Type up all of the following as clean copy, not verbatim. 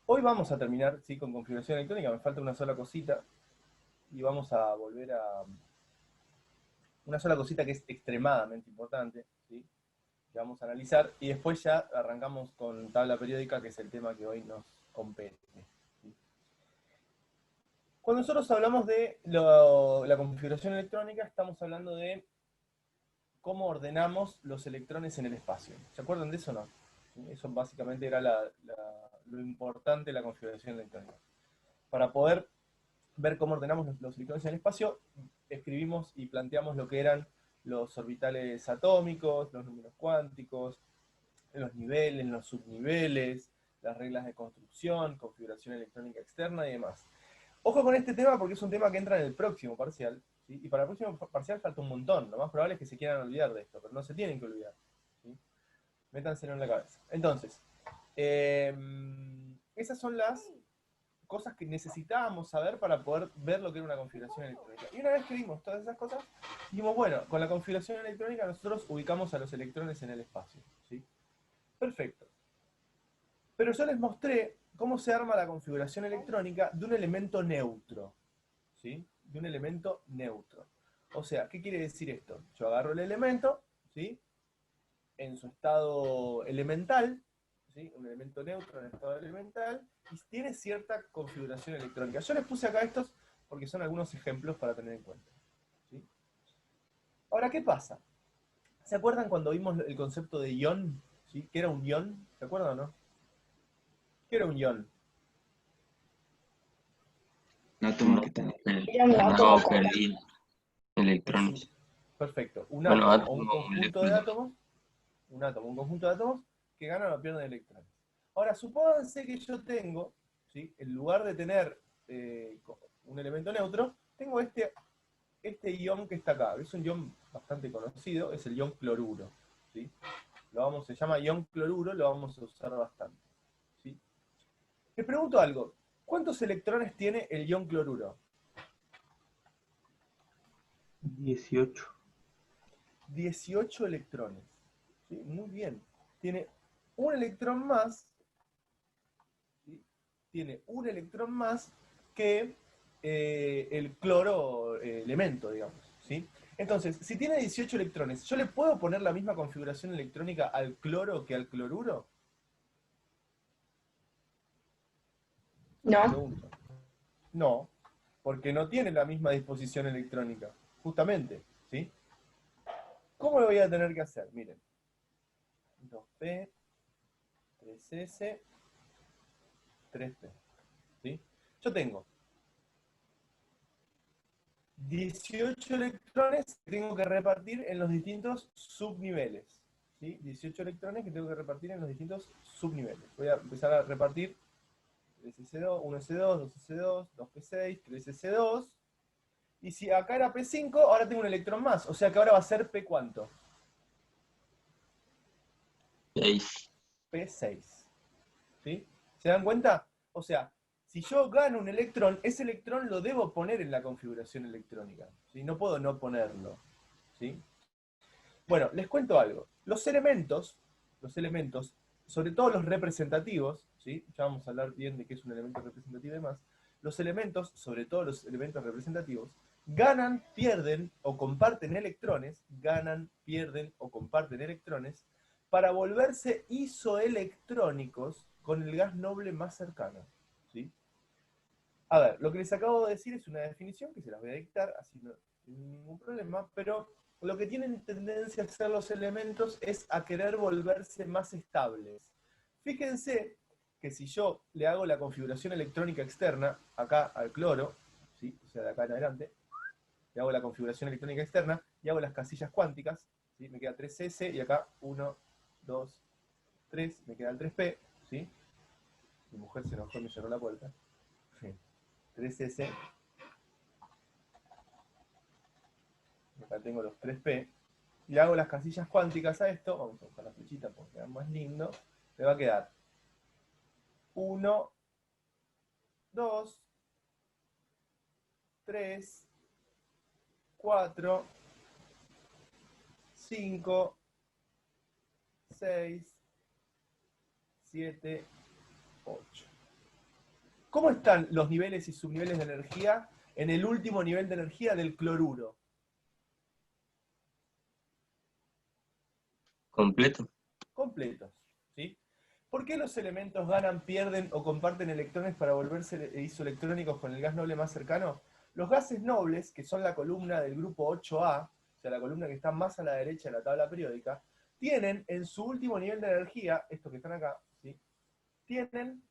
Hoy vamos a terminar, sí, con configuración electrónica, me falta una sola cosita, y vamos a volver a una sola cosita que es extremadamente importante, ¿sí? Que vamos a analizar, y después ya arrancamos con tabla periódica, que es el tema que hoy nos compete. ¿Sí? Cuando nosotros hablamos de la configuración electrónica, estamos hablando de cómo ordenamos los electrones en el espacio. ¿Se acuerdan de eso o no? Eso básicamente era lo importante de la configuración electrónica. Para poder ver cómo ordenamos los electrones en el espacio, escribimos y planteamos lo que eran los orbitales atómicos, los números cuánticos, los niveles, los subniveles, las reglas de construcción, configuración electrónica externa y demás. Ojo con este tema porque es un tema que entra en el próximo parcial, ¿sí? Y para el próximo parcial falta un montón. Lo más probable es que se quieran olvidar de esto, pero no se tienen que olvidar. ¿Sí? Métanselo en la cabeza. Entonces, eh, esas son las cosas que necesitábamos saber para poder ver lo que era una configuración electrónica. Y una vez que vimos todas esas cosas, dijimos, bueno, con la configuración electrónica nosotros ubicamos a los electrones en el espacio. ¿Sí? Perfecto. Pero yo les mostré cómo se arma la configuración electrónica de un elemento neutro. ¿Sí? De un elemento neutro. O sea, ¿qué quiere decir esto? Yo agarro el elemento, ¿sí? En su estado elemental, ¿sí? Un elemento neutro en estado elemental, y tiene cierta configuración electrónica. Yo les puse acá estos porque son algunos ejemplos para tener en cuenta. ¿Sí? Ahora, ¿qué pasa? ¿Se acuerdan cuando vimos el concepto de ion? ¿Sí? ¿Qué era un ion? ¿Se acuerdan o no? ¿Qué era un ion? Un átomo que tiene Era un una átomo hoja con... de electrones. Perfecto. Un Bueno, átomo o un átomo o conjunto de moléculas. átomos, un conjunto de átomos que ganan o pierden electrones. Ahora, supónganse que yo tengo, ¿sí? En lugar de tener un elemento neutro, tengo este ion que está acá. Es un ion bastante conocido, es el ion cloruro. ¿Sí? Se llama ion cloruro, lo vamos a usar bastante. ¿Sí? Les pregunto algo. ¿Cuántos electrones tiene el ion cloruro? 18. 18 electrones. ¿Sí? Muy bien. Tiene un electrón más, ¿sí? Tiene un electrón más que el cloro elemento, digamos. ¿Sí? Entonces, si tiene 18 electrones, ¿yo le puedo poner la misma configuración electrónica al cloro que al cloruro? No, Pregunto. No, porque no tiene la misma disposición electrónica, justamente. ¿Sí? ¿Cómo lo voy a tener que hacer? Miren. 2p, 3s, 3p. ¿Sí? Yo tengo 18 electrones que tengo que repartir en los distintos subniveles. ¿Sí? 18 electrones que tengo que repartir en los distintos subniveles. Voy a empezar a repartir 3s2, 1s2, 2s2, 2p6, 3s2. Y si acá era p5, ahora tengo un electrón más. O sea que ahora va a ser p cuánto? 6. p6. ¿Sí? ¿Se dan cuenta? O sea, si yo gano un electrón, ese electrón lo debo poner en la configuración electrónica. ¿Sí? No puedo no ponerlo. ¿Sí? Bueno, les cuento algo. Los elementos, sobre todo los representativos, ¿sí? Ya vamos a hablar bien de qué es un elemento representativo y demás. Los elementos, sobre todo los elementos representativos, ganan, pierden o comparten electrones, ganan, pierden o comparten electrones, para volverse isoelectrónicos con el gas noble más cercano. ¿Sí? A ver, lo que les acabo de decir es una definición que se las voy a dictar, así no hay ningún problema, pero lo que tienen tendencia a hacer los elementos es a querer volverse más estables. Fíjense que si yo le hago la configuración electrónica externa, acá al cloro, ¿sí? O sea, de acá en adelante, le hago la configuración electrónica externa y hago las casillas cuánticas, ¿sí? Me queda 3s y acá 1, 2, 3, me queda el 3p, ¿sí? Mi mujer se enojó y me cerró la puerta. 3s, acá tengo los 3p, y hago las casillas cuánticas a esto, vamos a buscar la flechita porque queda más lindo, me va a quedar 1, 2, 3, 4, 5, 6, 7, 8. ¿Cómo están los niveles y subniveles de energía en el último nivel de energía del cloruro? Completo. Completos, ¿sí? ¿Por qué los elementos ganan, pierden o comparten electrones para volverse isoelectrónicos con el gas noble más cercano? Los gases nobles, que son la columna del grupo 8A, o sea, la columna que está más a la derecha de la tabla periódica, tienen en su último nivel de energía, estos que están acá, ¿sí? Tienen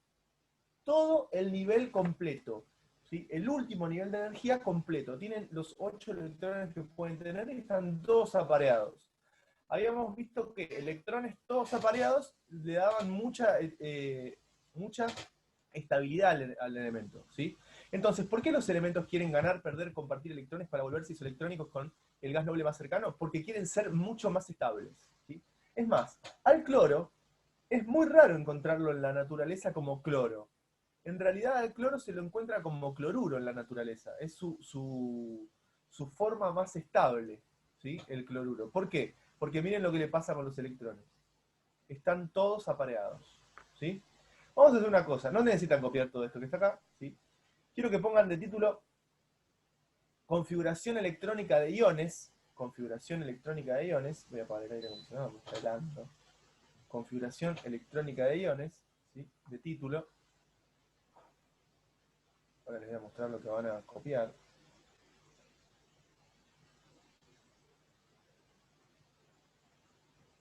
todo el nivel completo, ¿sí? El último nivel de energía completo. Tienen los 8 electrones que pueden tener y están todos apareados. Habíamos visto que electrones todos apareados le daban mucha estabilidad al elemento, ¿sí? Entonces, ¿por qué los elementos quieren ganar, perder, compartir electrones para volverse isoelectrónicos con el gas noble más cercano? Porque quieren ser mucho más estables, ¿sí? Es más, al cloro es muy raro encontrarlo en la naturaleza como cloro. En realidad al cloro se lo encuentra como cloruro en la naturaleza. Es su forma más estable, ¿sí? El cloruro. ¿Por qué? Porque miren lo que le pasa con los electrones. Están todos apareados, ¿sí? Vamos a hacer una cosa. No necesitan copiar todo esto que está acá, ¿sí? Quiero que pongan de título configuración electrónica de iones. Configuración electrónica de iones. Voy a apagar el aire acondicionado, me está helando. Configuración electrónica de iones, ¿sí? De título. Ahora les voy a mostrar lo que van a copiar.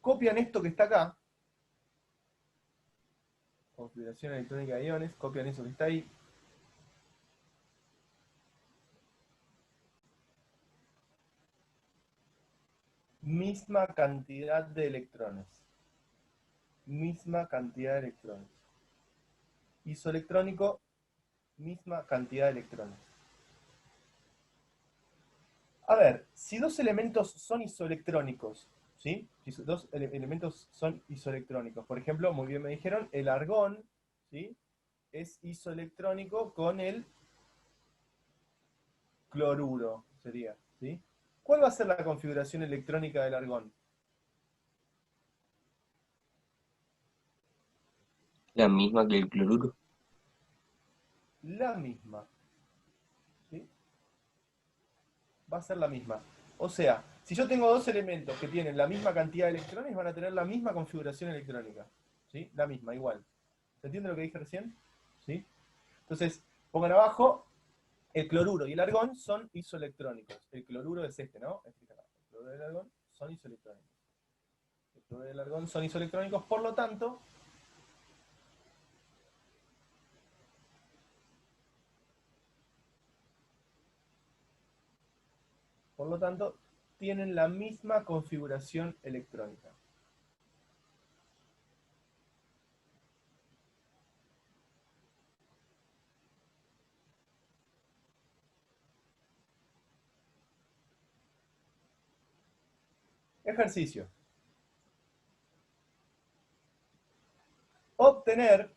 Copian esto que está acá. Configuración electrónica de iones. Copian eso que está ahí. Misma cantidad de electrones. Misma cantidad de electrones. Isoelectrónico, misma cantidad de electrones. A ver, si dos elementos son isoelectrónicos, ¿sí? Si dos elementos son isoelectrónicos, por ejemplo, muy bien me dijeron, el argón, ¿sí? Es isoelectrónico con el cloruro, sería, ¿sí? ¿Cuál va a ser la configuración electrónica del argón? La misma que el cloruro. La misma, ¿sí? Va a ser la misma. O sea, si yo tengo dos elementos que tienen la misma cantidad de electrones, van a tener la misma configuración electrónica, ¿sí? La misma, igual. ¿Se entiende lo que dije recién? ¿Sí? Entonces, pongan abajo, el cloruro y el argón son isoelectrónicos. El cloruro es este, ¿no? Este que está acá. El cloruro y el argón son isoelectrónicos. El cloruro y el argón son isoelectrónicos, por lo tanto, tienen la misma configuración electrónica. Ejercicio. Obtener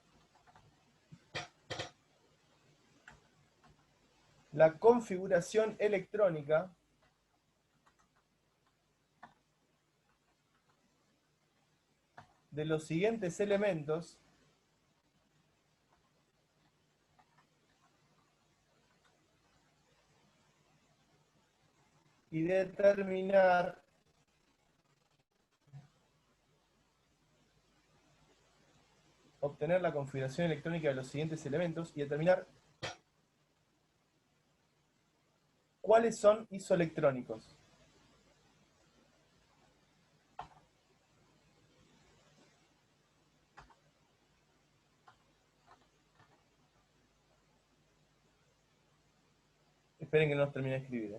la configuración electrónica de los siguientes elementos y determinar obtener la configuración electrónica de los siguientes elementos y determinar cuáles son isoelectrónicos. Esperen que no los termine de escribir.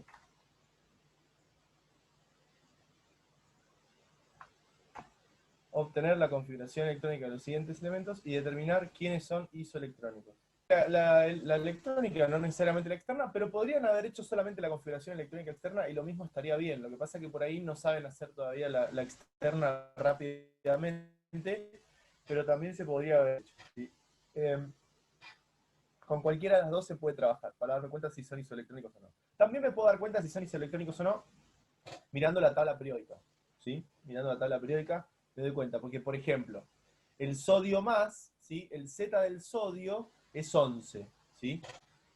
Obtener la configuración electrónica de los siguientes elementos y determinar quiénes son isoelectrónicos. La electrónica, no necesariamente la externa, pero podrían haber hecho solamente la configuración electrónica externa y lo mismo estaría bien. Lo que pasa es que por ahí no saben hacer todavía la externa rápidamente, pero también se podría haber hecho. ¿Sí? Con cualquiera de las dos se puede trabajar para darme cuenta si son isoelectrónicos o no. También me puedo dar cuenta si son isoelectrónicos o no mirando la tabla periódica. ¿Sí? Mirando la tabla periódica me doy cuenta, porque por ejemplo, el sodio más, ¿sí? El Z del sodio es 11, ¿sí?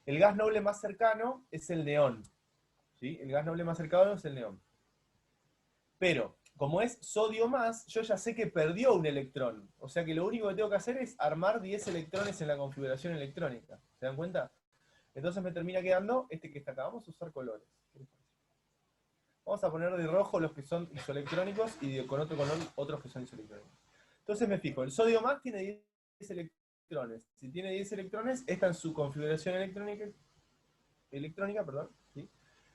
El gas noble más cercano es el neón, ¿sí? El gas noble más cercano es el neón. Pero, como es sodio más, yo ya sé que perdió un electrón. O sea que lo único que tengo que hacer es armar 10 electrones en la configuración electrónica. ¿Se dan cuenta? Entonces me termina quedando este que está acá. Vamos a usar colores. Vamos a poner de rojo los que son isoelectrónicos y con otro color otros que son isoelectrónicos. Entonces me fijo, el sodio más tiene 10 electrones. Si tiene 10 electrones, está en su configuración electrónica, perdón, ¿sí?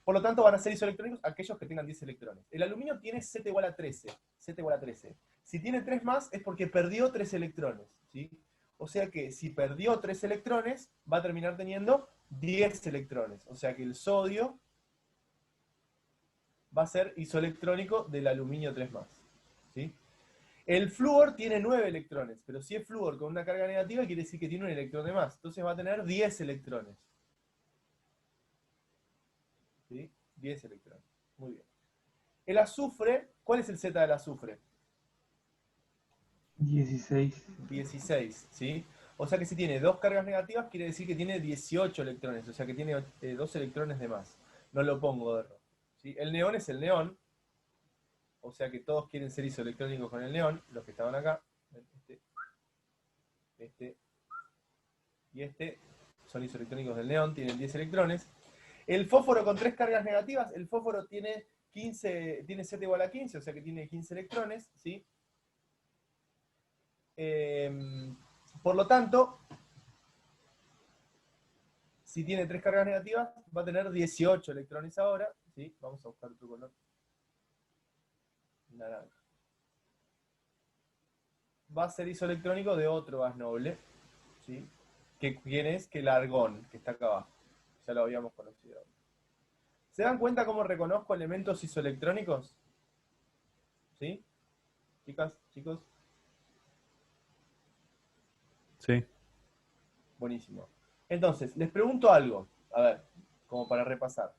Por lo tanto, van a ser isoelectrónicos aquellos que tengan 10 electrones. El aluminio tiene Z igual a 13. Z igual a 13. Si tiene 3 más, es porque perdió 3 electrones, ¿sí? O sea que si perdió 3 electrones, va a terminar teniendo 10 electrones. O sea que el sodio va a ser isoelectrónico del aluminio 3 más, ¿sí? El flúor tiene 9 electrones, pero si es flúor con una carga negativa, quiere decir que tiene un electrón de más. Entonces va a tener 10 electrones. ¿Sí? 10 electrones. Muy bien. El azufre, ¿cuál es el Z del azufre? 16. 16, ¿sí? O sea que si tiene dos cargas negativas, quiere decir que tiene 18 electrones, o sea que tiene 2 electrones de más. No lo pongo de rojo, ¿sí? El neón es el neón, o sea que todos quieren ser isoelectrónicos con el neón, los que estaban acá. Este y este son isoelectrónicos del neón, tienen 10 electrones. El fósforo con 3 cargas negativas, el fósforo tiene 15, tiene Z igual a 15, o sea que tiene 15 electrones, ¿sí? Por lo tanto, si tiene 3 cargas negativas, va a tener 18 electrones ahora, ¿sí? Vamos a buscar otro color. Naranja. Va a ser isoelectrónico de otro gas noble, ¿sí? ¿Quién es? Que el argón, que está acá abajo. Ya lo habíamos conocido. ¿Se dan cuenta cómo reconozco elementos isoelectrónicos? ¿Sí? Chicas, chicos. Sí. Buenísimo. Entonces, les pregunto algo, a ver, como para repasar.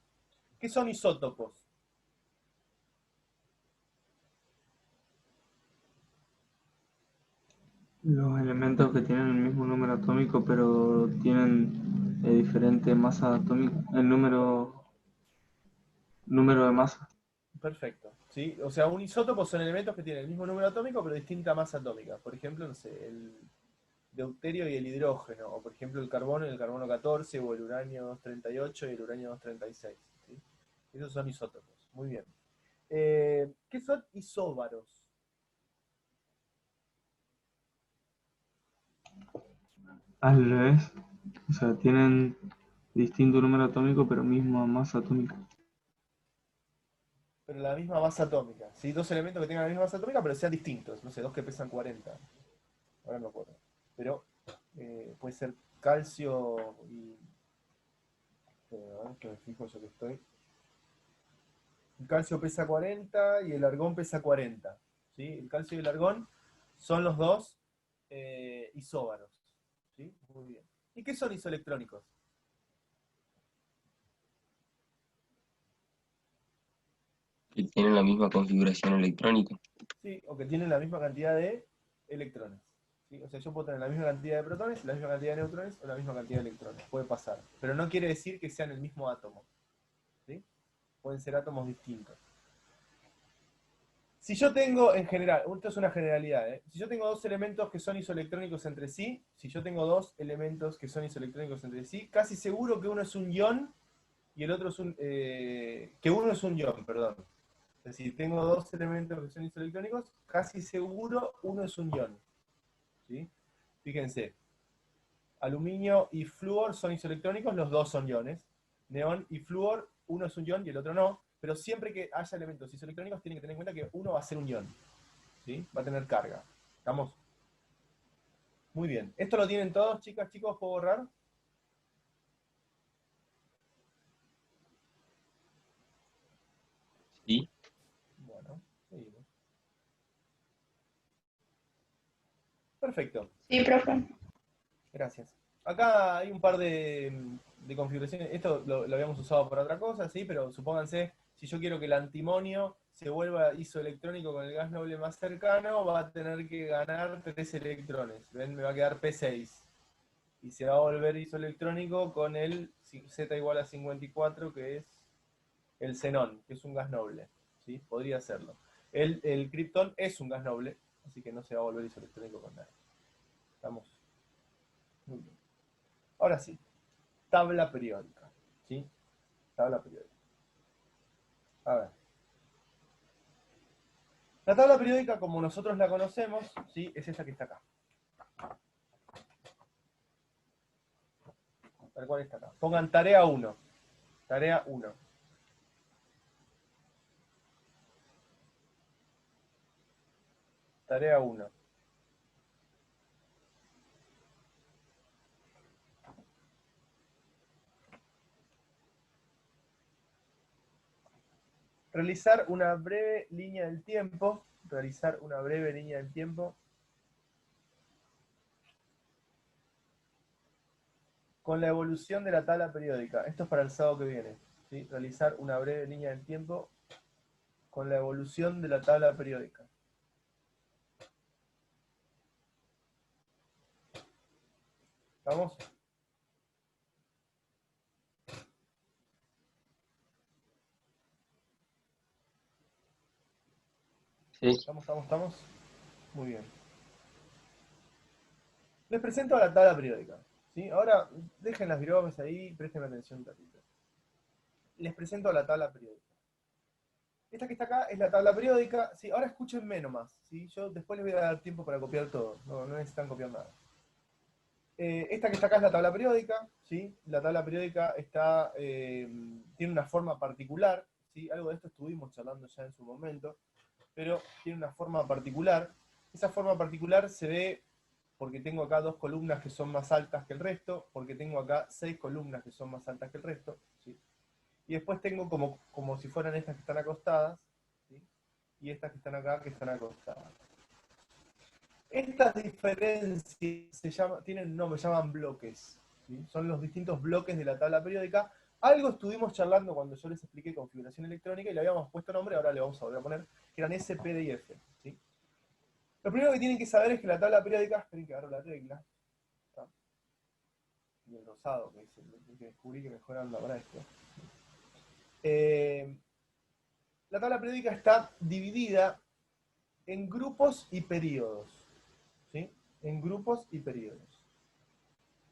¿Qué son isótopos? Los elementos que tienen el mismo número atómico, pero tienen diferente masa atómica, el número de masa. Perfecto. ¿Sí? O sea, un isótopo son elementos que tienen el mismo número atómico, pero distinta masa atómica. Por ejemplo, no sé, el deuterio y el hidrógeno, o por ejemplo el carbono y el carbono 14, o el uranio 238 y el uranio 236. ¿Sí? Esos son isótopos. Muy bien. ¿Qué son isóbaros? Al revés, o sea, tienen distinto número atómico, pero misma masa atómica. Pero la misma masa atómica. ¿Sí? Dos elementos que tengan la misma masa atómica, pero sean distintos. No sé, dos que pesan 40. Ahora no me acuerdo. Pero puede ser calcio y... a ver que me fijo yo que estoy. El calcio pesa 40 y el argón pesa 40. ¿Sí? El calcio y el argón son los dos isóbaros. ¿Sí? Muy bien. ¿Y qué son isoelectrónicos? Que tienen la misma configuración electrónica. ¿Sí? O que tienen la misma cantidad de electrones. ¿Sí? O sea, yo puedo tener la misma cantidad de protones, la misma cantidad de neutrones o la misma cantidad de electrones. Puede pasar. Pero no quiere decir que sean el mismo átomo. ¿Sí? Pueden ser átomos distintos. Si yo tengo, en general, esto es una generalidad, ¿eh? Si yo tengo dos elementos que son isoelectrónicos entre sí, casi seguro que uno es un ion y el otro es que uno es un ion, perdón. Es decir, tengo dos elementos que son isoelectrónicos, casi seguro uno es un ion. ¿Sí? Fíjense, aluminio y flúor son isoelectrónicos, los dos son iones. Neón y flúor, uno es un ion y el otro no. Pero siempre que haya elementos isoelectrónicos, tienen que tener en cuenta que uno va a ser un ion. ¿Sí? Va a tener carga. ¿Estamos? Muy bien. ¿Esto lo tienen todos, chicas, chicos? ¿Puedo borrar? ¿Sí? Bueno, seguimos. Perfecto. Sí, profe. Gracias. Acá hay un par de configuraciones. Esto lo habíamos usado para otra cosa, sí, pero supónganse, si yo quiero que el antimonio se vuelva isoelectrónico con el gas noble más cercano, va a tener que ganar 3 electrones. ¿Ven? Me va a quedar P6. y se va a volver isoelectrónico con el Z igual a 54, que es el xenón, que es un gas noble. ¿Sí? Podría serlo. El kriptón es un gas noble, así que no se va a volver isoelectrónico con nada. ¿Estamos? Muy bien. Ahora sí, tabla periódica. ¿Sí? Tabla periódica. A ver. La tabla periódica, como nosotros la conocemos, ¿sí? Es esta que está acá. Tal cual está acá. Pongan tarea 1. Tarea 1. Tarea 1. Realizar una breve línea del tiempo. Realizar una breve línea del tiempo con la evolución de la tabla periódica. Esto es para el sábado que viene. ¿Sí? Realizar una breve línea del tiempo con la evolución de la tabla periódica. ¿Vamos? Sí. ¿Estamos? Muy bien. Les presento la tabla periódica. ¿Sí? Ahora, dejen las viromes ahí, presten atención un ratito. Les presento la tabla periódica. Esta que está acá es la tabla periódica. ¿Sí? Ahora escúchenme nomás. ¿Sí? Yo después les voy a dar tiempo para copiar todo. No necesitan copiar nada. Esta que está acá es la tabla periódica. ¿Sí? La tabla periódica está, tiene una forma particular. ¿Sí? Algo de esto estuvimos charlando ya en su momento. Pero tiene una forma particular. Esa forma particular se ve porque tengo acá 2 columnas que son más altas que el resto, porque tengo acá 6 columnas que son más altas que el resto, ¿sí? Y después tengo como si fueran estas que están acostadas, ¿sí? Y estas que están acá que están acostadas. Estas diferencias tienen un nombre, se llaman bloques, ¿sí? Son los distintos bloques de la tabla periódica. Algo estuvimos charlando cuando yo les expliqué configuración electrónica y le habíamos puesto nombre, ahora le vamos a volver a poner, que eran S, P, D y F, ¿sí? Lo primero que tienen que saber es que la tabla periódica, esperen que agarro la regla, ¿está? Y el rosado, que es el que descubrí que mejor anda para esto. La tabla periódica está dividida en grupos y periodos, ¿sí? En grupos y periodos.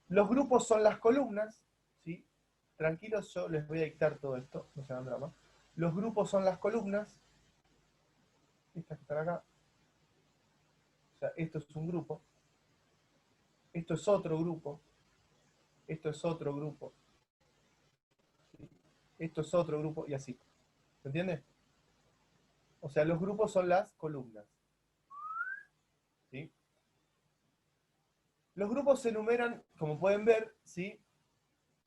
Los grupos son las columnas, ¿sí? Tranquilos, yo les voy a dictar todo esto, no se hagan drama. Los grupos son las columnas, estas que están acá. O sea, esto es un grupo, esto es otro grupo, esto es otro grupo, ¿sí? Esto es otro grupo y así. ¿Se entiende? O sea, los grupos son las columnas, ¿sí? Los grupos se enumeran, como pueden ver, ¿sí?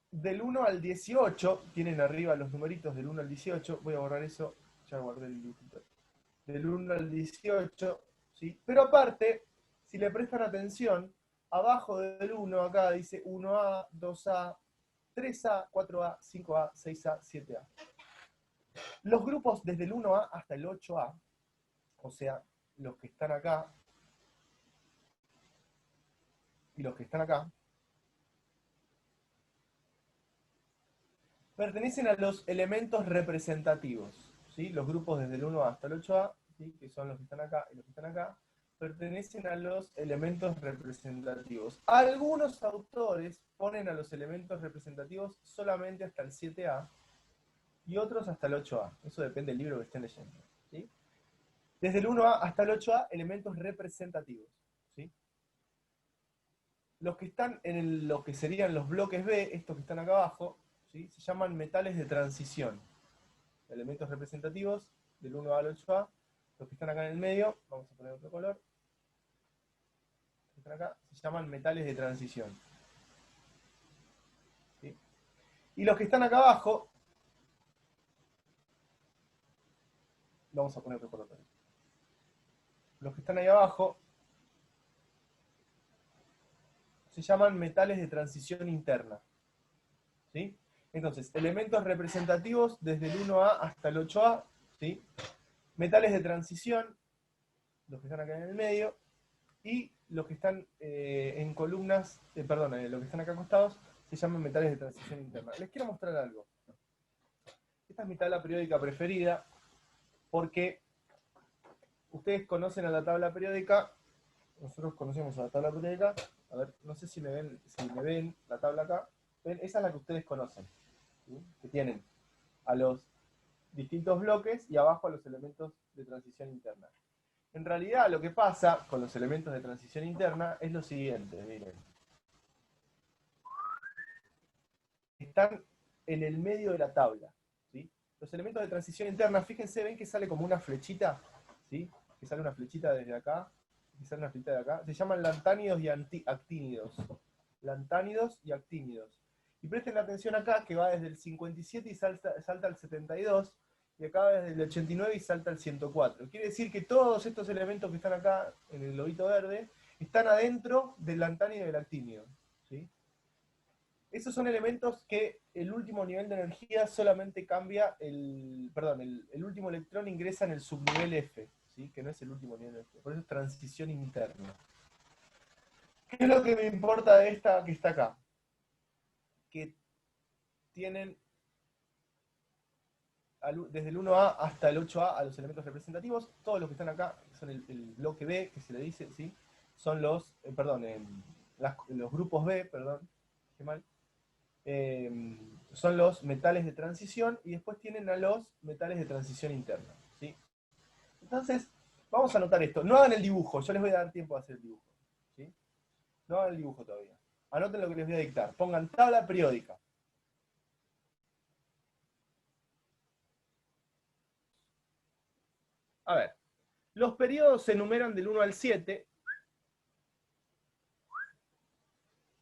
Del 1 al 18, tienen arriba los numeritos del 1 al 18, voy a borrar eso, ya guardé el dibujito. Del 1 al 18, ¿sí? Pero aparte, si le prestan atención, abajo del 1 acá dice 1A, 2A, 3A, 4A, 5A, 6A, 7A. Los grupos desde el 1A hasta el 8A, o sea, los que están acá y los que están acá, pertenecen a los elementos representativos, ¿sí? Los grupos desde el 1A hasta el 8A, ¿sí? Que son los que están acá y los que están acá, pertenecen a los elementos representativos. Algunos autores ponen a los elementos representativos solamente hasta el 7A y otros hasta el 8A. Eso depende del libro que estén leyendo, ¿sí? Desde el 1A hasta el 8A, elementos representativos, ¿sí? Los que están en lo que serían los bloques B, estos que están acá abajo, ¿sí? Se llaman metales de transición. Elementos representativos del 1A al 8A. Los que están acá en el medio, vamos a poner otro color. Los que están acá se llaman metales de transición, ¿sí? Y los que están acá abajo, vamos a poner otro color también. Los que están ahí abajo se llaman metales de transición interna, ¿sí? Entonces, elementos representativos desde el 1A hasta el 8A, ¿sí? Metales de transición, los que están acá en el medio, y los que están en columnas, perdón, los que están acá acostados, se llaman metales de transición interna. Les quiero mostrar algo. Esta es mi tabla periódica preferida, porque ustedes conocen a la tabla periódica, nosotros conocemos a la tabla periódica, a ver, no sé si me ven la tabla acá, ¿ven? Esa es la que ustedes conocen, ¿sí? Que tienen a los distintos bloques y abajo a los elementos de transición interna. En realidad lo que pasa con los elementos de transición interna es lo siguiente, miren. Están en el medio de la tabla, ¿sí? Los elementos de transición interna, fíjense, ven que sale como una flechita, ¿sí? Que sale una flechita desde acá, que sale una flechita de acá. Se llaman lantánidos y actínidos. Lantánidos y actínidos. Y presten atención acá, que va desde el 57 y salta al 72, y acá desde el 89 y salta al 104. Quiere decir que todos estos elementos que están acá, en el globito verde, están adentro del lantánido y del actínido, ¿sí? Esos son elementos que el último nivel de energía solamente cambia el último electrón ingresa en el subnivel F, ¿sí? Que no es el último nivel de energía, por eso es transición interna. ¿Qué es lo que me importa de esta que está acá? Que tienen desde el 1A hasta el 8A a los elementos representativos, todos los que están acá, que son el bloque B, que se le dice, ¿sí? Son los, los grupos B, perdón, qué mal. Son los metales de transición y después tienen a los metales de transición interna, ¿sí? Entonces, vamos a anotar esto. No hagan el dibujo, yo les voy a dar tiempo a hacer el dibujo, ¿sí? No hagan el dibujo todavía. Anoten lo que les voy a dictar. Pongan tabla periódica. A ver, los periodos se enumeran del 1 al 7.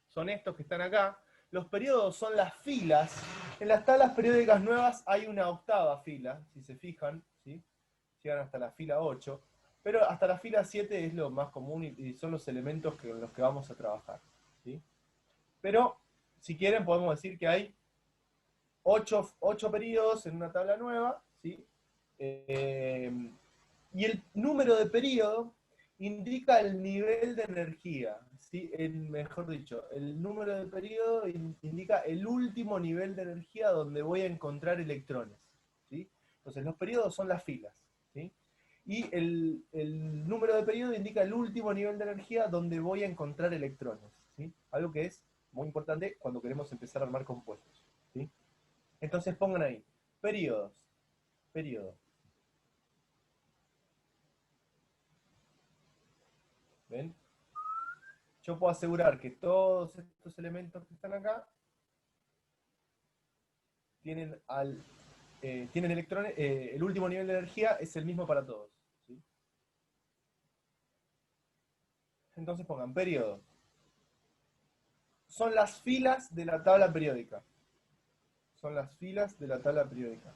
Son estos que están acá. Los periodos son las filas. En las tablas periódicas nuevas hay una octava fila, si se fijan, ¿sí? Llegan hasta la fila 8. Pero hasta la fila 7 es lo más común y son los elementos con los que vamos a trabajar, ¿sí? Pero, si quieren, podemos decir que hay 8 periodos en una tabla nueva, ¿sí? Y el número de periodo indica el nivel de energía, ¿sí? Mejor dicho, el número de periodo indica el último nivel de energía donde voy a encontrar electrones, ¿sí? Entonces los periodos son las filas, ¿sí? Y el número de periodo indica el último nivel de energía donde voy a encontrar electrones, ¿sí? Algo que es muy importante cuando queremos empezar a armar compuestos, ¿sí? Entonces pongan ahí, periodos, periodo. ¿Ven? Yo puedo asegurar que todos estos elementos que están acá tienen electrones, el último nivel de energía es el mismo para todos, ¿sí? Entonces pongan periodo. Son las filas de la tabla periódica. Son las filas de la tabla periódica.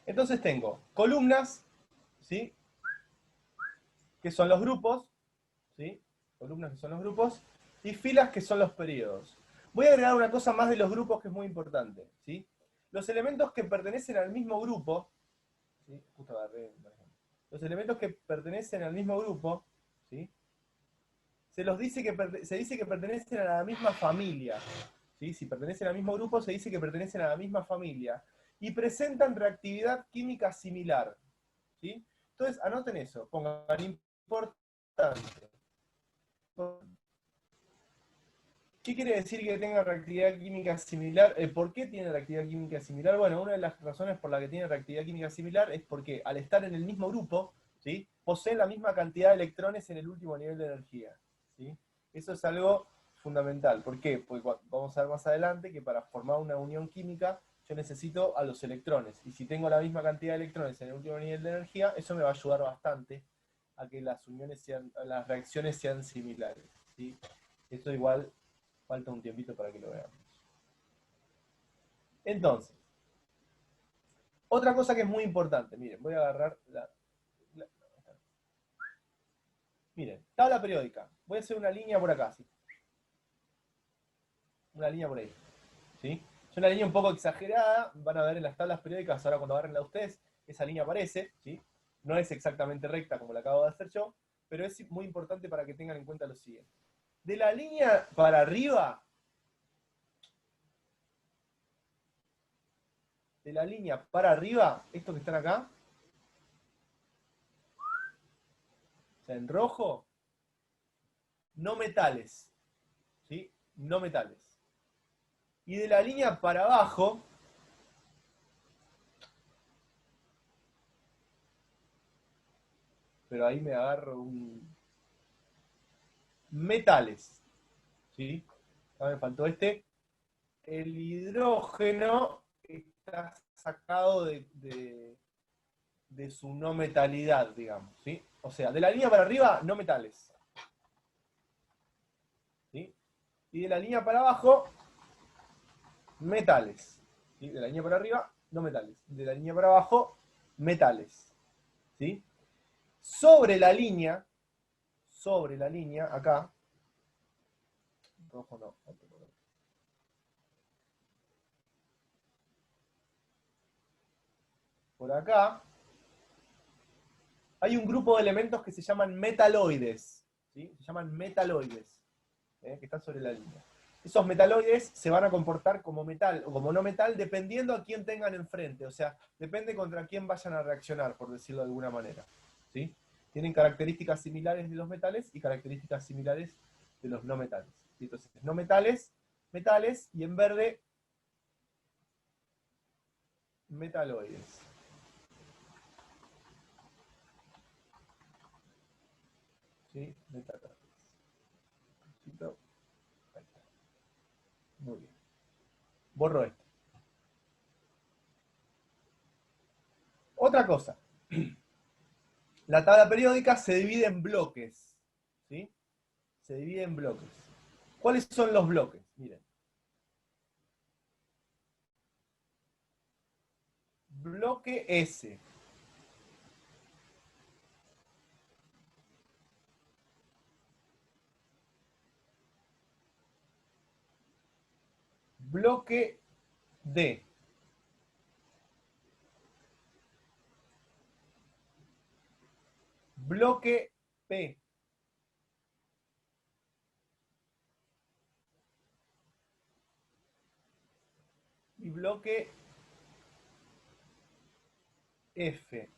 Entonces tengo columnas, ¿sí? Que son los grupos, ¿sí? Columnas que son los grupos, y filas que son los periodos. Voy a agregar una cosa más de los grupos que es muy importante, ¿sí? Los elementos que pertenecen al mismo grupo, ¿sí? Justo agarré, por ejemplo. Los elementos que pertenecen al mismo grupo, ¿sí? Se dice que pertenecen a la misma familia, ¿sí? Si pertenecen al mismo grupo, se dice que pertenecen a la misma familia, y presentan reactividad química similar, ¿sí? Entonces, anoten eso, pongan importante. ¿Qué quiere decir que tenga reactividad química similar? ¿Por qué tiene reactividad química similar? Bueno, una de las razones por la que tiene reactividad química similar es porque al estar en el mismo grupo, ¿sí? Poseen la misma cantidad de electrones en el último nivel de energía, ¿sí? Eso es algo fundamental. ¿Por qué? Porque vamos a ver más adelante que para formar una unión química yo necesito a los electrones. Y si tengo la misma cantidad de electrones en el último nivel de energía, eso me va a ayudar bastante a que las reacciones sean similares, ¿sí? Eso igual falta un tiempito para que lo veamos. Entonces, otra cosa que es muy importante, miren, voy a agarrar miren, tabla periódica. Voy a hacer una línea por acá, ¿sí? Una línea por ahí, ¿sí? Es una línea un poco exagerada, van a ver en las tablas periódicas, ahora cuando agarren la ustedes, esa línea aparece, ¿sí? No es exactamente recta como la acabo de hacer yo, pero es muy importante para que tengan en cuenta lo siguiente. De la línea para arriba, estos que están acá, o sea, en rojo, no metales, ¿sí? No metales. Y de la línea para abajo, pero ahí me agarro un... metales, ¿sí? Ahora me faltó este. El hidrógeno está sacado de su no metalidad, digamos, ¿sí? O sea, de la línea para arriba, no metales. ¿Sí? Y de la línea para abajo, metales. ¿Sí? De la línea para arriba, no metales. De la línea para abajo, metales. ¿Sí? Sobre la línea, acá, rojo no, por acá, hay un grupo de elementos que se llaman metaloides. ¿Sí? Se llaman metaloides, que están sobre la línea. Esos metaloides se van a comportar como metal o como no metal dependiendo a quién tengan enfrente. O sea, depende contra quién vayan a reaccionar, por decirlo de alguna manera. ¿Sí? Tienen características similares de los metales y características similares de los no metales. ¿Sí? Entonces, no metales, metales, y en verde, metaloides. ¿Sí? Metaloides. Ahí está. Muy bien. Borro esto. Otra cosa. La tabla periódica se divide en bloques. ¿Sí? Se divide en bloques. ¿Cuáles son los bloques? Miren. Bloque S. Bloque D. Bloque P. Y bloque F.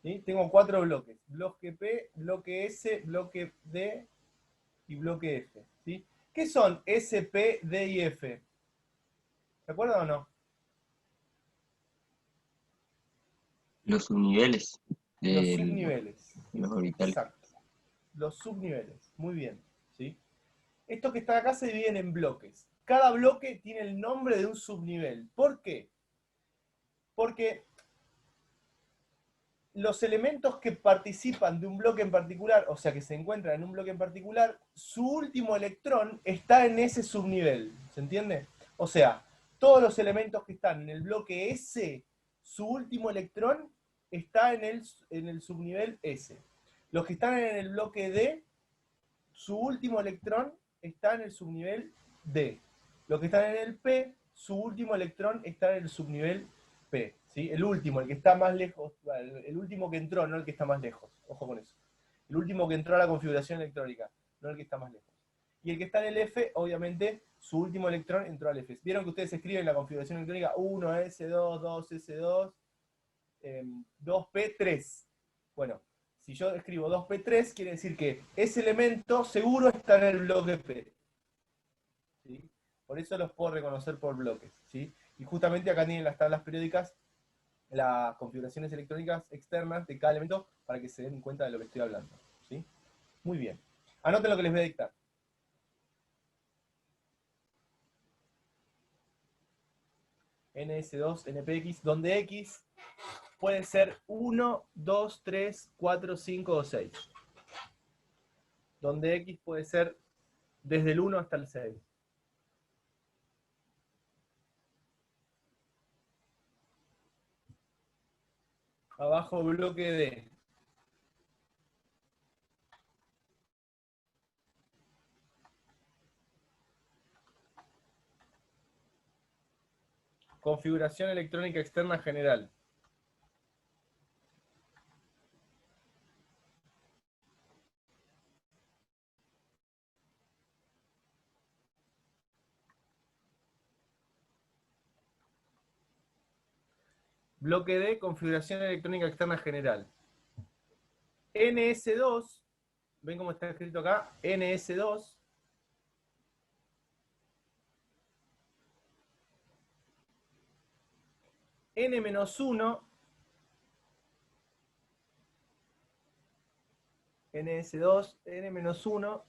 ¿Sí? Tengo 4 bloques. Bloque P, bloque S, bloque D y bloque F. ¿Sí? ¿Qué son S, P, D y F? ¿Se acuerdan o no? Los subniveles Los de subniveles. los orbitales. Exacto. Los subniveles. Muy bien. ¿Sí? Estos que están acá se dividen en bloques. Cada bloque tiene el nombre de un subnivel. ¿Por qué? Porque los elementos que participan de un bloque en particular, o sea, que se encuentran en un bloque en particular, su último electrón está en ese subnivel. ¿Se entiende? O sea, todos los elementos que están en el bloque S, su último electrón está en el subnivel S. Los que están en el bloque D, su último electrón está en el subnivel D. Los que están en el P, su último electrón está en el subnivel P. ¿Sí? El último, el que está más lejos, el último que entró, no el que está más lejos. Ojo con eso. El último que entró a la configuración electrónica, no el que está más lejos. Y el que está en el F, obviamente, su último electrón entró al F. Vieron que ustedes escriben la configuración electrónica 1S2, 2S2, 2P3. Bueno, si yo escribo 2P3, quiere decir que ese elemento seguro está en el bloque P. ¿Sí? Por eso los puedo reconocer por bloques. ¿Sí? Y justamente acá tienen las tablas periódicas, las configuraciones electrónicas externas de cada elemento para que se den cuenta de lo que estoy hablando. ¿Sí? Muy bien. Anoten lo que les voy a dictar. NS2, NPX, donde X puede ser 1, 2, 3, 4, 5 o 6. Donde X puede ser desde el 1 hasta el 6. Abajo bloque D. Configuración electrónica externa general. Bloque D, configuración electrónica externa general. NS2, ven cómo está escrito acá, NS2, N-1, NS2, N-1,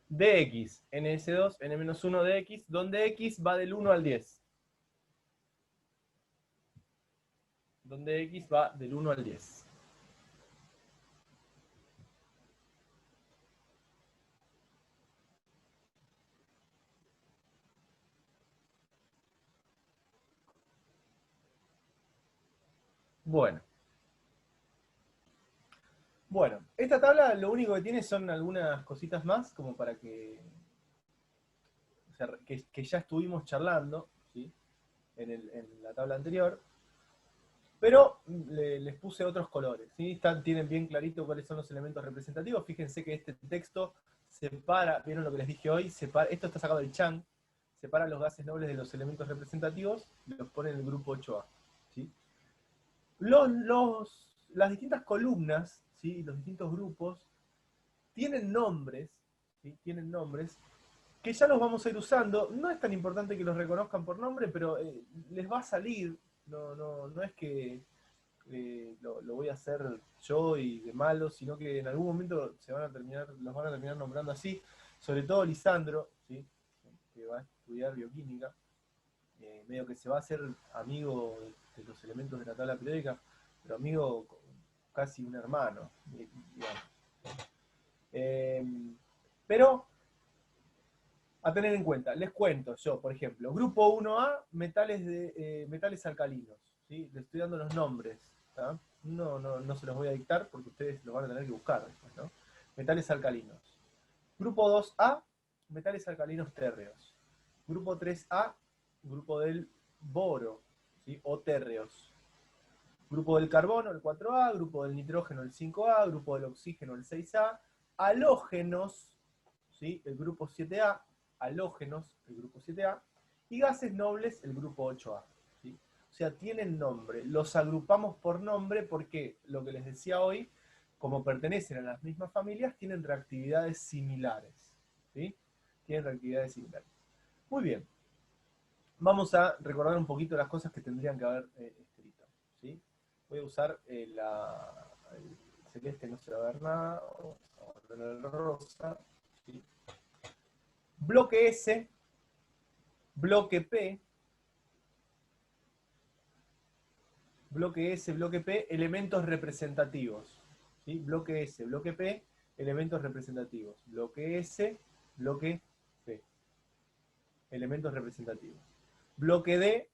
DX, NS2, N-1, DX, donde X va del 1 al 10. Donde X va del 1 al 10. Bueno. Bueno, esta tabla lo único que tiene son algunas cositas más, como para que, o sea, que ya estuvimos charlando, ¿sí? En la tabla anterior. Pero les puse otros colores, ¿sí? Tienen bien clarito cuáles son los elementos representativos. Fíjense que este texto separa, ¿vieron lo que les dije hoy? Esto está sacado del Chan, separa los gases nobles de los elementos representativos y los pone en el grupo 8A, ¿sí? Las distintas columnas, ¿sí? Los distintos grupos tienen nombres, ¿sí? Tienen nombres que ya los vamos a ir usando. No es tan importante que los reconozcan por nombre, pero les va a salir. No es que lo voy a hacer yo y de malo, sino que en algún momento los van a terminar nombrando así. Sobre todo Lisandro, ¿sí? Que va a estudiar bioquímica, medio que se va a hacer amigo de los elementos de la tabla periódica, pero amigo casi un hermano, digamos. Pero a tener en cuenta, les cuento yo, por ejemplo, grupo 1A, metales alcalinos, ¿sí? Les estoy dando los nombres, ¿tá? No se los voy a dictar porque ustedes los van a tener que buscar después, ¿no? Metales alcalinos. Grupo 2A, metales alcalinos térreos. Grupo 3A, grupo del boro, ¿sí? O térreos. Grupo del carbono, el 4A, grupo del nitrógeno, el 5A, grupo del oxígeno, el 6A, halógenos, ¿sí? El grupo 7A, halógenos, el grupo 7A, y gases nobles, el grupo 8A. ¿Sí? O sea, tienen nombre. Los agrupamos por nombre porque, lo que les decía hoy, como pertenecen a las mismas familias, tienen reactividades similares. ¿Sí? Tienen reactividades similares. Muy bien. Vamos a recordar un poquito las cosas que tendrían que haber escrito. ¿Sí? Voy a usar el celeste, no se va a ver nada. Vamos a poner el rosa. ¿Sí? Bloque S, bloque P, bloque S, bloque P, elementos representativos. ¿Sí? Bloque S, bloque P, elementos representativos. Bloque S, bloque P, elementos representativos. Bloque D,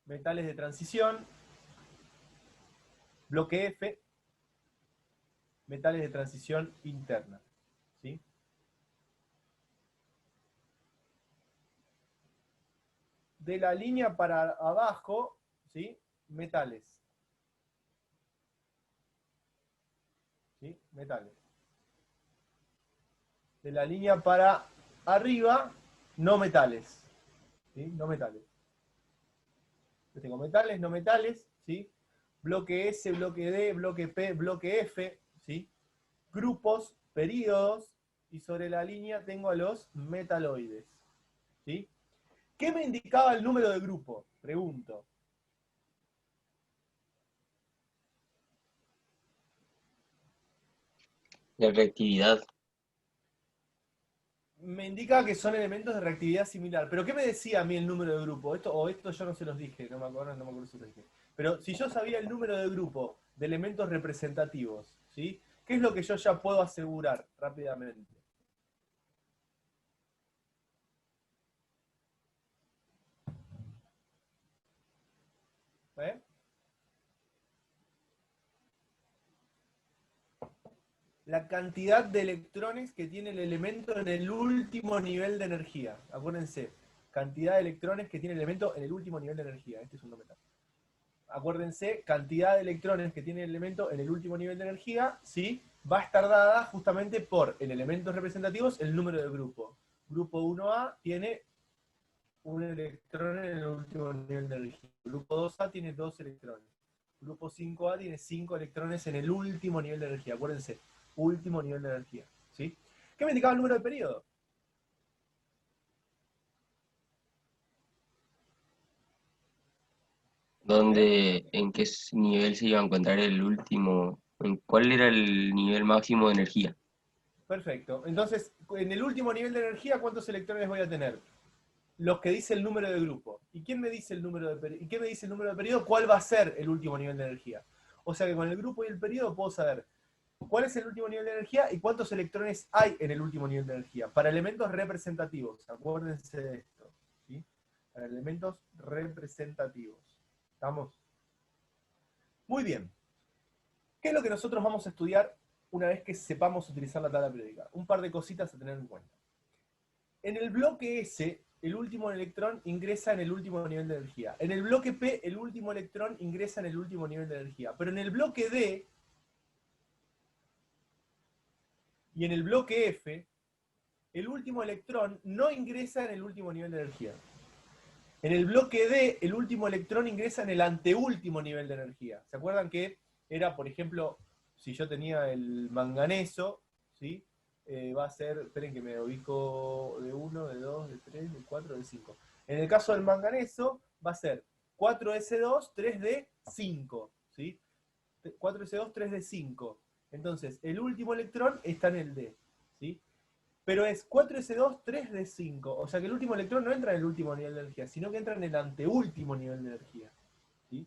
metales de transición. Bloque F, metales de transición interna. ¿Sí? De la línea para abajo, ¿sí? Metales. ¿Sí? Metales. De la línea para arriba, no metales. ¿Sí? No metales. Yo tengo metales, no metales, ¿sí? Bloque S, bloque D, bloque P, bloque F, ¿sí? Grupos, períodos, y sobre la línea tengo a los metaloides, ¿sí? ¿Qué me indicaba el número de grupo? Pregunto. La reactividad. Me indica que son elementos de reactividad similar. ¿Pero qué me decía a mí el número de grupo? Esto yo no se los dije, no me acuerdo si lo dije. Pero si yo sabía el número de grupo de elementos representativos, ¿sí? ¿Qué es lo que yo ya puedo asegurar rápidamente? ¿Eh? la cantidad de electrones que tiene el elemento en el último nivel de energía. Acuérdense, cantidad de electrones que tiene el elemento en el último nivel de energía. Este es un no metal. Acuérdense, cantidad de electrones que tiene el elemento en el último nivel de energía, ¿sí? Va a estar dada justamente por, en elementos representativos, el número de grupo. Grupo 1A tiene un electrón en el último nivel de energía. Grupo 2A tiene 2 electrones. Grupo 5A tiene 5 electrones en el último nivel de energía. Acuérdense, último nivel de energía. ¿Sí? ¿Qué me indicaba el número de periodo? En qué nivel se iba a encontrar el último? ¿Cuál era el nivel máximo de energía? Perfecto. Entonces, en el último nivel de energía, ¿cuántos electrones voy a tener? Los que dice el número de grupo. ¿Y quién me dice el número de periodo? ¿Y qué me dice el número de periodo? ¿Cuál va a ser el último nivel de energía? O sea que con el grupo y el periodo puedo saber cuál es el último nivel de energía y cuántos electrones hay en el último nivel de energía. Para elementos representativos, acuérdense de esto. ¿Sí? Para elementos representativos. ¿Estamos? Muy bien. ¿Qué es lo que nosotros vamos a estudiar una vez que sepamos utilizar la tabla periódica? Un par de cositas a tener en cuenta. En el bloque S, el último electrón ingresa en el último nivel de energía. En el bloque P, el último electrón ingresa en el último nivel de energía. Pero en el bloque D y en el bloque F, el último electrón no ingresa en el último nivel de energía. En el bloque D, el último electrón ingresa en el anteúltimo nivel de energía. ¿Se acuerdan que era, por ejemplo, si yo tenía el manganeso, ¿sí? Va a ser, esperen que me ubico de 1, de 2, de 3, de 4, de 5. En el caso del manganeso, va a ser 4S2, 3D5, ¿sí? 4S2, 3D5. Entonces, el último electrón está en el D, ¿sí? Pero es 4S2, 3D5. O sea que el último electrón no entra en el último nivel de energía, sino que entra en el anteúltimo nivel de energía, ¿sí?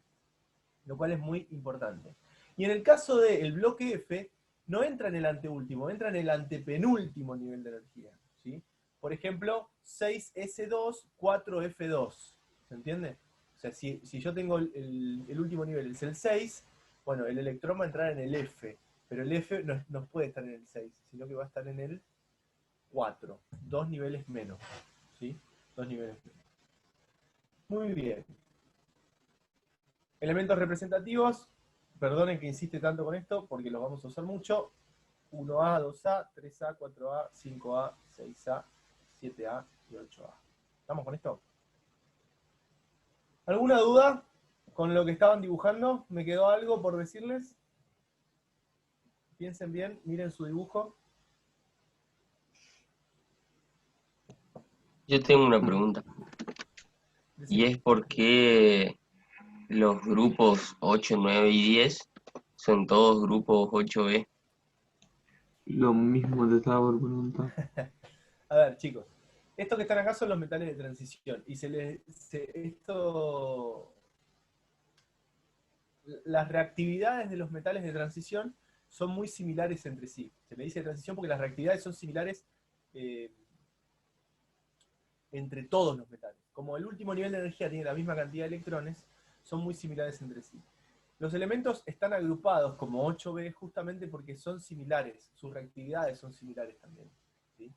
Lo cual es muy importante. Y en el caso del bloque F, no entra en el anteúltimo, entra en el antepenúltimo nivel de energía, ¿sí? Por ejemplo, 6S2, 4F2. ¿Se entiende? O sea, si yo tengo el último nivel, es el 6, bueno, el electrón va a entrar en el F, pero el F no puede estar en el 6, sino que va a estar en el 4, 2 niveles menos, ¿sí? 2 niveles menos. Muy bien. Elementos representativos, perdonen que insiste tanto con esto, porque los vamos a usar mucho. 1A, 2A, 3A, 4A, 5A, 6A, 7A y 8A. ¿Estamos con esto? ¿Alguna duda con lo que estaban dibujando? ¿Me quedó algo por decirles? Piensen bien, miren su dibujo. Yo tengo una pregunta, y Decime. es por qué los grupos 8, 9 y 10 son todos grupos 8B. Lo mismo te estaba por preguntar. A ver, chicos. Estos que están acá son los metales de transición. Y las reactividades de los metales de transición son muy similares entre sí. Se le dice de transición porque las reactividades son similares eh, entre todos los metales. Como el último nivel de energía tiene la misma cantidad de electrones, son muy similares entre sí. Los elementos están agrupados como 8B justamente porque son similares, sus reactividades son similares también. ¿Sí?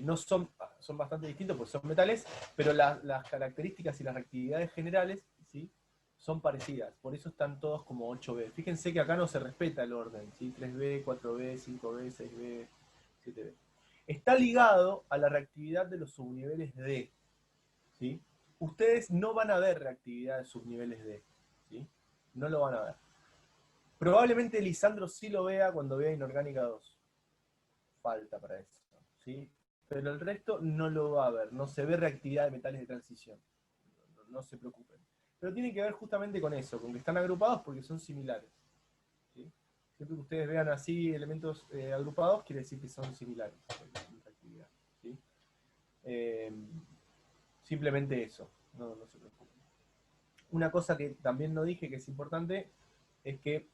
No son bastante distintos porque son metales, pero las características y las reactividades generales, ¿sí? Son parecidas, por eso están todos como 8B. Fíjense que acá no se respeta el orden, ¿sí? 3B, 4B, 5B, 6B, 7B. Está ligado a la reactividad de los subniveles D, ¿sí? Ustedes no van a ver reactividad de subniveles D, ¿sí? No lo van a ver. Probablemente Lisandro sí lo vea cuando vea Inorgánica 2. Falta para eso, ¿sí? Pero el resto no lo va a ver, no se ve reactividad de metales de transición. No se preocupen. Pero tiene que ver justamente con eso, con que están agrupados porque son similares. ¿Sí? Siempre que ustedes vean así elementos agrupados, quiere decir que son similares en reactividad. ¿Sí? Simplemente eso, no se preocupen. Una cosa que también no dije que es importante es que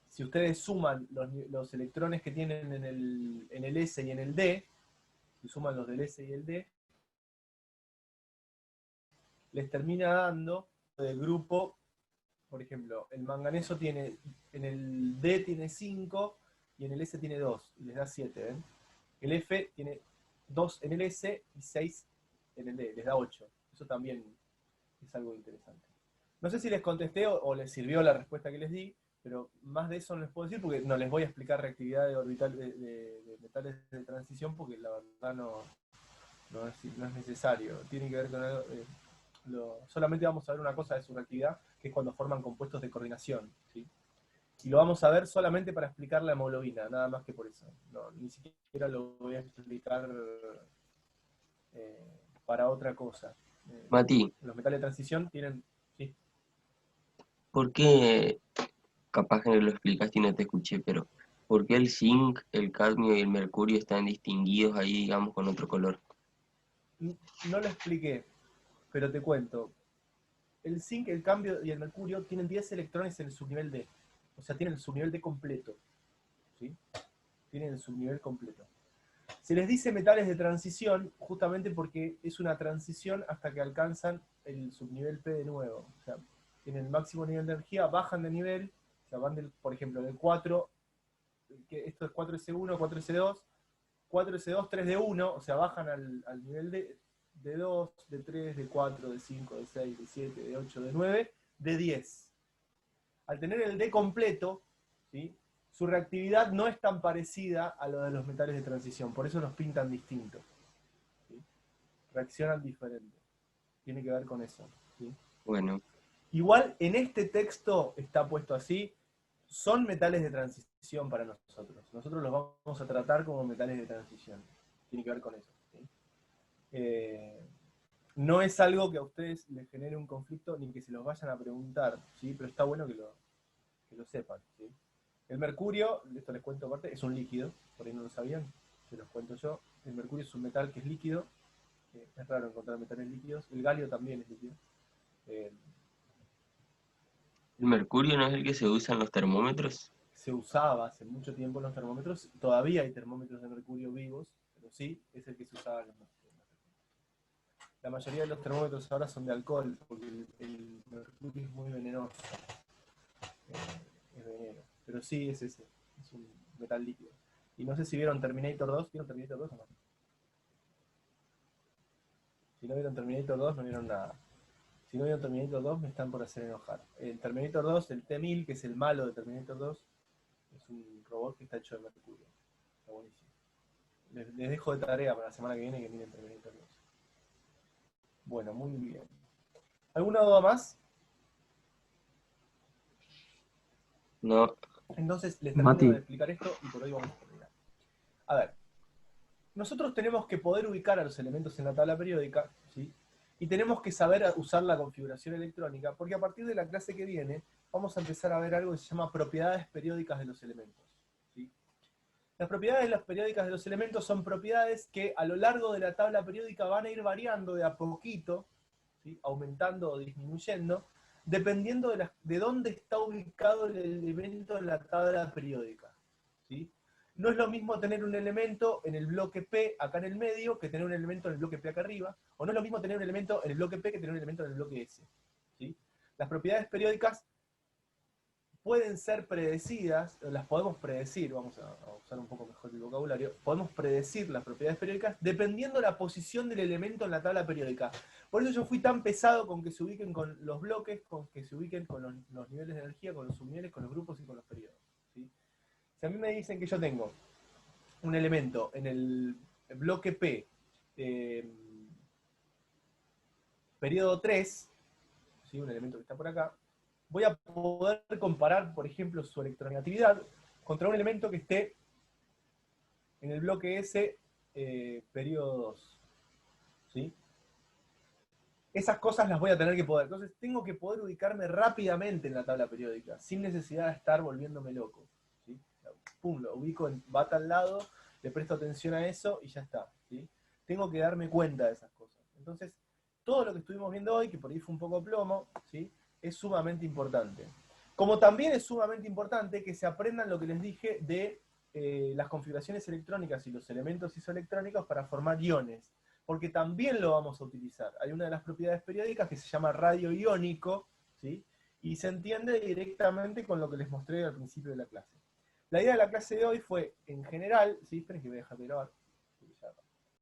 si ustedes suman los electrones que tienen en el S y en el D, si suman los del S y el D, les termina dando del grupo, por ejemplo, el manganeso tiene, en el D tiene 5 y en el S tiene 2, y les da 7, ¿ven? El F tiene 2 en el S y 6 en el D, les da 8. Eso también es algo interesante. No sé si les contesté o les sirvió la respuesta que les di, pero más de eso no les puedo decir porque no les voy a explicar reactividad de orbital de metales de transición porque la verdad no es necesario. Tiene que ver con algo, solamente vamos a ver una cosa de su reactividad, que es cuando forman compuestos de coordinación, ¿sí? Y lo vamos a ver solamente para explicar la hemoglobina, nada más que por eso. No, ni siquiera lo voy a explicar para otra cosa. Mati, Los metales de transición tienen... Sí. ¿por qué, capaz que lo explicaste y no te escuché, pero ¿por qué el zinc, el cadmio y el mercurio están distinguidos ahí, digamos, con otro color? No lo expliqué, pero te cuento. El zinc, el cambio y el mercurio tienen 10 electrones en el subnivel D. O sea, tienen el subnivel D completo. ¿Sí? Tienen el subnivel completo. Se les dice metales de transición justamente porque es una transición hasta que alcanzan el subnivel P de nuevo. O sea, tienen el máximo nivel de energía, bajan de nivel, o sea, van del, por ejemplo, del 4, que esto es 4S1, 4S2, 4S2, 3D1, o sea, bajan al nivel de 2, de 3, de 4, de 5, de 6, de 7, de 8, de 9, de 10. Al tener el D completo, ¿sí?, su reactividad no es tan parecida a lo de los metales de transición, por eso los pintan distintos. ¿Sí? Reaccionan diferente. Tiene que ver con eso. ¿Sí? Bueno, Igual en este texto está puesto así, son metales de transición para nosotros. Nosotros los vamos a tratar como metales de transición. Tiene que ver con eso. ¿Sí? No es algo que a ustedes les genere un conflicto ni que se los vayan a preguntar, ¿sí? Pero está bueno que lo sepan. ¿Sí? El mercurio, esto les cuento aparte, es un líquido, por ahí no lo sabían, se los cuento yo. El mercurio es un metal que es líquido, es raro encontrar metales líquidos. El galio también es líquido. ¿el mercurio no es el que se usa en los termómetros? Se usaba hace mucho tiempo en los termómetros, todavía hay termómetros de mercurio vivos, pero sí, es el que se usaba en los termómetros. La mayoría de los termómetros ahora son de alcohol, porque el mercurio es muy venenoso. Es veneno. Pero sí, es ese. Es un metal líquido. Y no sé si vieron Terminator 2. ¿Vieron Terminator 2 o no? Si no vieron Terminator 2, no vieron nada. Si no vieron Terminator 2, me están por hacer enojar. El Terminator 2, el T-1000, que es el malo de Terminator 2, es un robot que está hecho de mercurio. Está buenísimo. Les dejo de tarea para la semana que viene que miren Terminator 2. Bueno, muy bien. ¿Alguna duda más? No, Entonces les termino Mati, de explicar esto y por hoy vamos a terminar. A ver, nosotros tenemos que poder ubicar a los elementos en la tabla periódica, ¿sí? Y tenemos que saber usar la configuración electrónica, porque a partir de la clase que viene vamos a empezar a ver algo que se llama propiedades periódicas de los elementos. ¿Sí? Las propiedades periódicas de los elementos son propiedades que a lo largo de la tabla periódica van a ir variando de a poquito, ¿sí?, aumentando o disminuyendo, dependiendo de dónde está ubicado el elemento en la tabla periódica. ¿Sí? No es lo mismo tener un elemento en el bloque P acá en el medio que tener un elemento en el bloque P acá arriba, o no es lo mismo tener un elemento en el bloque P que tener un elemento en el bloque S. ¿Sí? Las propiedades periódicas pueden ser predecidas, las podemos predecir, vamos a usar un poco mejor el vocabulario, podemos predecir las propiedades periódicas dependiendo de la posición del elemento en la tabla periódica. Por eso yo fui tan pesado con que se ubiquen con los bloques, con que se ubiquen con los niveles de energía, con los subniveles, con los grupos y con los periodos. ¿Sí? Si a mí me dicen que yo tengo un elemento en el bloque P, periodo 3, ¿sí?, un elemento que está por acá, voy a poder comparar, por ejemplo, su electronegatividad contra un elemento que esté en el bloque S, periodo 2. ¿Sí? Esas cosas las voy a tener que poder. Entonces tengo que poder ubicarme rápidamente en la tabla periódica, sin necesidad de estar volviéndome loco. ¿Sí? Pum, lo ubico, va a tal lado, le presto atención a eso y ya está. ¿Sí? Tengo que darme cuenta de esas cosas. Entonces, todo lo que estuvimos viendo hoy, que por ahí fue un poco plomo, ¿sí?, es sumamente importante. Como también es sumamente importante que se aprendan lo que les dije de las configuraciones electrónicas y los elementos isoelectrónicos para formar iones, porque también lo vamos a utilizar. Hay una de las propiedades periódicas que se llama radio iónico, ¿sí?, y se entiende directamente con lo que les mostré al principio de la clase. La idea de la clase de hoy fue, en general, ¿sí? Esperen que voy a dejar de grabar.